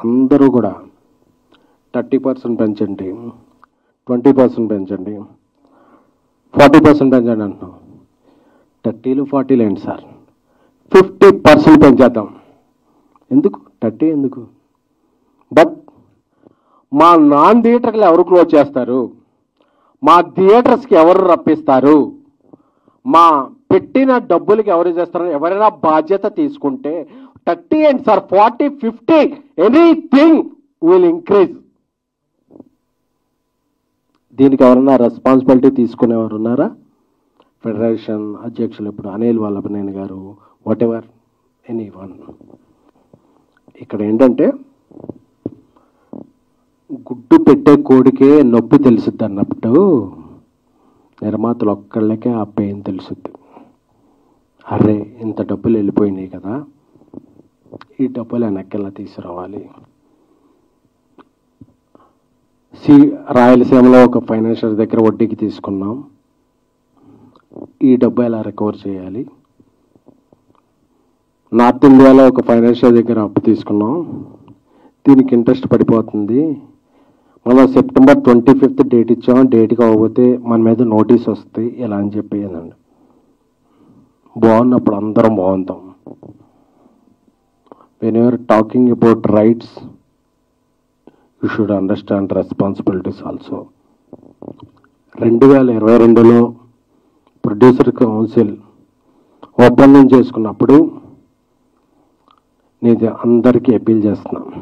అందరూ కూడా 30% పెంచండి, 20% పెంచండి, 40% పెంచండి అంటున్నాం. 30లు 40లు ఏంటి సార్, 50% పెంచేద్దాం. ఎందుకు 30 ఎందుకు? బట్ మా నాన్ థియేటర్లు ఎవరు క్లోజ్ చేస్తారు, మా థియేటర్స్కి ఎవరు రప్పిస్తారు, మా పెట్టిన డబ్బులకి ఎవరు చేస్తారు, ఎవరైనా బాధ్యత తీసుకుంటే 30 ఏంటి సార్, 40, 50 ఎనీథింగ్ విల్ ఇంక్రీజ్. దీనికి ఎవరన్నా రెస్పాన్సిబిలిటీ తీసుకునేవారు ఉన్నారా? ఫెడరేషన్ అధ్యక్షులు ఇప్పుడు అనిల్ వల్లభనేని గారు, వాట్ ఎవర్ ఎనీ వన్. ఇక్కడ ఏంటంటే గుడ్డు పెట్టే కోడికే నొప్పి తెలుసుద్ది అన్నప్పుడు నిర్మాతలు ఒక్కళ్ళకే ఆ పెయిన్ తెలుసుద్ది. అరే ఇంత డబ్బులు వెళ్ళిపోయినాయి కదా, ఈ డబ్బులు వెనక్కెలా తీసుకురావాలి. రాయలసీమలో ఒక ఫైనాన్షియల్ దగ్గర వడ్డీకి తీసుకున్నాం, ఈ డబ్బు ఎలా రికవర్ చేయాలి. నార్త్ ఇండియాలో ఒక ఫైనాన్షియల్ దగ్గర అప్పు తీసుకున్నాం, దీనికి ఇంట్రెస్ట్ పడిపోతుంది, మనం సెప్టెంబర్ 25th డేట్ ఇచ్చాం, డేట్కి అవ్వకపోతే మన మీద నోటీస్ వస్తాయి ఇలా అని చెప్పేదండి. బాగున్నప్పుడు అందరం బాగుంటాం. When you're talking about rights you should understand responsibilities also. 2022లో ప్రొడ్యూసర్ కౌన్సిల్ ఒప్పందం చేసుకున్నప్పుడు నేను అందరికీ అపీల్ చేస్తున్నాను,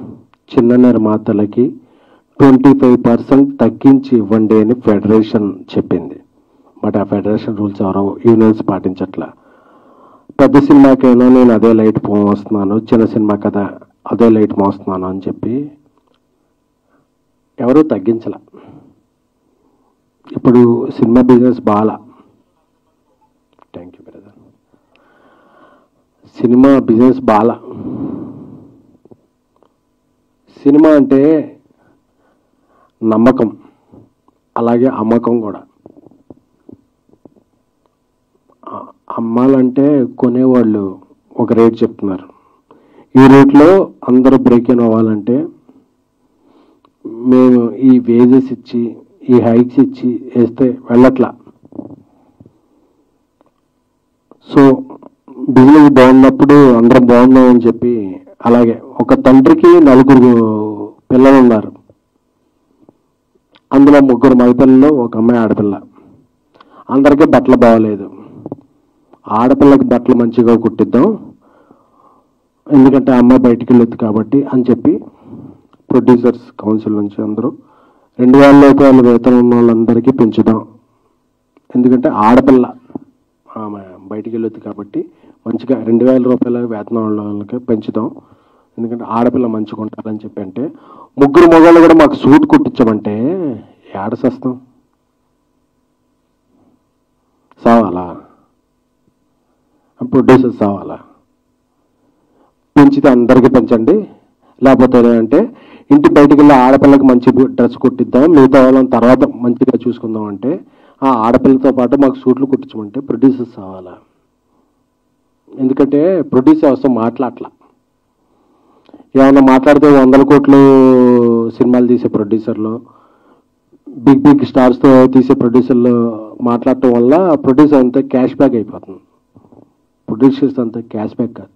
చిన్న నిర్మాతలకి 25% తగ్గించి ఇవ్వండి అని ఫెడరేషన్ చెప్పింది. బట్ ఆ ఫెడరేషన్ రూల్స్ ఎవరో యూనియన్స్ పాటించట్లా. పెద్ద సినిమాకైనా నేను అదే లైట్ మోస్తున్నాను, చిన్న సినిమా కదా అదే లైట్ మోస్తున్నాను అని చెప్పి ఎవరూ తగ్గించలే. ఇప్పుడు సినిమా బిజినెస్ బాగా, thank you brother, cinema business బాగా. సినిమా అంటే నమ్మకం, అలాగే అమ్మకం కూడా. అమ్మాలంటే కొనేవాళ్ళు ఒక రేట్ చెప్తున్నారు, ఈ రేట్లో అందరూ బ్రేక్ ఇన్ అవ్వాలంటే మేము ఈ వేజెస్ ఇచ్చి ఈ హైక్స్ ఇచ్చి వేస్తే వెళ్ళట్లా. సో బిజినెస్ బాగున్నప్పుడు అందరం బాగున్నామని చెప్పి, అలాగే ఒక తండ్రికి 4 పిల్లలు ఉన్నారు, అందులో 3 మగపిల్లలు, ఒక అమ్మాయి ఆడపిల్ల. అందరికీ బట్టలు బాగలేదు, ఆడపిల్లకి బట్టలు మంచిగా కుట్టిద్దాం ఎందుకంటే అమ్మాయి బయటికి వెళ్ళొద్దు కాబట్టి అని చెప్పి ప్రొడ్యూసర్స్ కౌన్సిల్ నుంచి అందరూ 2000 రూపాయల వేతనం ఉన్న వాళ్ళందరికీ పెంచుదాం, ఎందుకంటే ఆడపిల్ల ఆమె బయటికి వెళ్ళొద్దు కాబట్టి మంచిగా 2000 రూపాయల వేతనం ఉన్న వాళ్ళకి పెంచుదాం, ఎందుకంటే ఆడపిల్ల మంచిగా ఉండాలని చెప్పి. అంటే 3 మగవాళ్ళు కూడా మాకు సూట్ కుట్టించమంటే ఏడసేస్తాం, సావాలా? ప్రొడ్యూసర్స్ సావాలా? పెంచితే అందరికీ పెంచండి, లేకపోతే అంటే ఇంటి బయటికి వెళ్ళి ఆడపిల్లకి మంచి డ్రెస్ కుట్టిద్దాం, మిగతా వాళ్ళని తర్వాత మంచిగా చూసుకుందాం అంటే ఆ ఆడపిల్లతో పాటు మాకు సూట్లు కుట్టించమంటే ప్రొడ్యూసర్స్ సావాలా? ఎందుకంటే ప్రొడ్యూసర్ అవసరం మాట్లాడలా. ఏమన్నా మాట్లాడితే 100 కోట్లు సినిమాలు తీసే ప్రొడ్యూసర్లు, బిగ్ స్టార్స్తో తీసే ప్రొడ్యూసర్లు మాట్లాడటం వల్ల ప్రొడ్యూసర్ అంతా క్యాష్ బ్యాక్ అయిపోతుంది. ప్రొడ్యూసర్స్ అంతా క్యాష్ బ్యాక్ కాదు,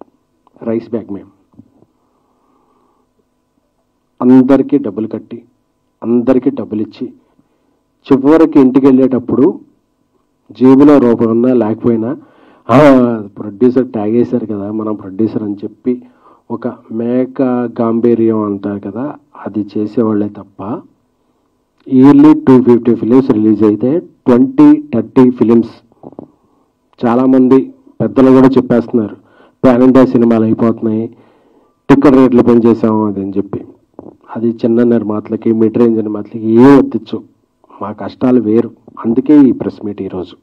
రైస్ బ్యాక్. మేము అందరికీ డబ్బులు కట్టి అందరికీ డబ్బులు ఇచ్చి చివరికి ఇంటికి వెళ్ళేటప్పుడు జేబులో రూపాయి ఉన్నా లేకపోయినా ప్రొడ్యూసర్ ట్యాగ్ వేశారు కదా మనం ప్రొడ్యూసర్ అని చెప్పి ఒక మేక గాంభీర్యం అంటారు కదా, అది చేసేవాళ్ళే తప్ప ఇయర్లీ 250 ఫిలిమ్స్ రిలీజ్ అయితే 20-30 ఫిలిమ్స్. చాలామంది పెద్దలు కూడా చెప్పేస్తున్నారు పాన్ ఇండియా సినిమాలు అయిపోతున్నాయి, టికెట్ రేట్లు పెంచేసాము అది అని చెప్పి. అది చిన్న నిర్మాతలకి మిడ్ రేంజ్ నిర్మాతలకి ఏం వర్తించు, మా కష్టాలు వేరు. అందుకే ఈ ప్రెస్ మీట్ ఈరోజు.